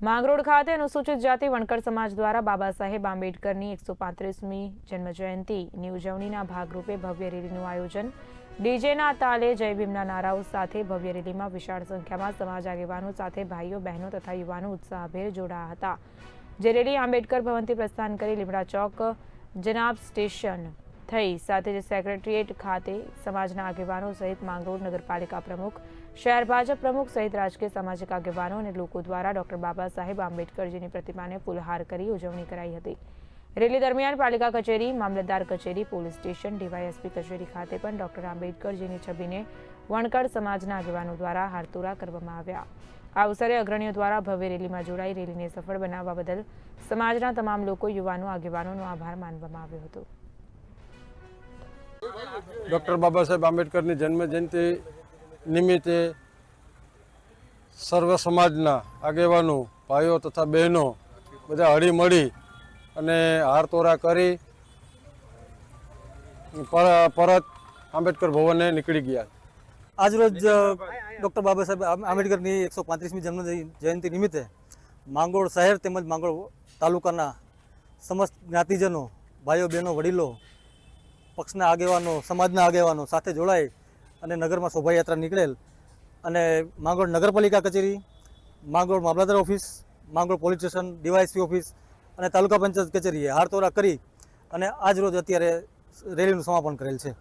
માંગરોળ ખાતે અનુસૂચિત જાતિ વણકર સમાજ દ્વારા બાબા સાહેબ આંબેડકરની 135મી જન્મજયંતિની ઉજવણીના ભાગરૂપે ભવ્ય રેલીનું આયોજન। ડીજેના તાલે જય ભીમના નારાઓ સાથે ભવ્ય રેલીમાં વિશાળ સંખ્યામાં સમાજ આગેવાનો સાથે ભાઈઓ બહેનો તથા યુવાનો ઉત્સાહભેર જોડાયા હતા। જે રેલી આંબેડકર ભવનથી પ્રસ્થાન કરી લીમડા ચોક જનાબ સ્ટેશન થઈ સાથે જ સેક્રેટરીએટ ખાતે સમાજના આગેવાનો સહિત માંગરોળ નગરપાલિકા પ્રમુખ, શહેર ભાજપ પ્રમુખ સહિત રાજકીય સામાજિક આગેવાનો અને લોકો દ્વારા ડોક્ટર બાબા સાહેબ આંબેડકરજીની પ્રતિમાને ફૂલહાર કરી ઉજવણી કરાઈ હતી। રેલી દરમિયાન પાલિકા કચેરી, મામલતદાર કચેરી, પોલીસ સ્ટેશન, ડીવાયએસપી કચેરી ખાતે પણ ડોક્ટર આંબેડકરજીની છબીને વણકર સમાજના આગેવાનો દ્વારા હારતોરા કરવામાં આવ્યા। આ અવસરે અગ્રણીઓ દ્વારા ભવ્ય રેલીમાં જોડાઈ રેલીને સફળ બનાવવા બદલ સમાજના તમામ લોકો, યુવાનો, આગેવાનોનો આભાર માનવામાં આવ્યો હતો। ડૉક્ટર બાબા સાહેબ આંબેડકરની જન્મજયંતિ નિમિત્તે સર્વ સમાજના આગેવાનો, ભાઈઓ તથા બહેનો બધા હળીમળી અને હારતોરા કરી પરત આંબેડકર ભવને નીકળી ગયા। આજરોજ ડૉક્ટર બાબા સાહેબ આંબેડકરની 135મી જન્મ જયંતિ નિમિત્તે માંગરોળ શહેર તેમજ માંગરોળ તાલુકાના સમસ્ત જ્ઞાતિજનો, ભાઈઓ બહેનો, વડીલો, પક્ષના આગેવાનો, સમાજના આગેવાનો સાથે જોડાઈ અને નગરમાં શોભાયાત્રા નીકળેલ અને માંગરોળ નગરપાલિકા કચેરી, માંગરોળ મામલતદાર office, Mangrol police station, DYSP office અને તાલુકા પંચાયત કચેરીએ હારતોરા કરી અને આજ રોજ અત્યારે રેલીનું સમાપન કરેલ છે।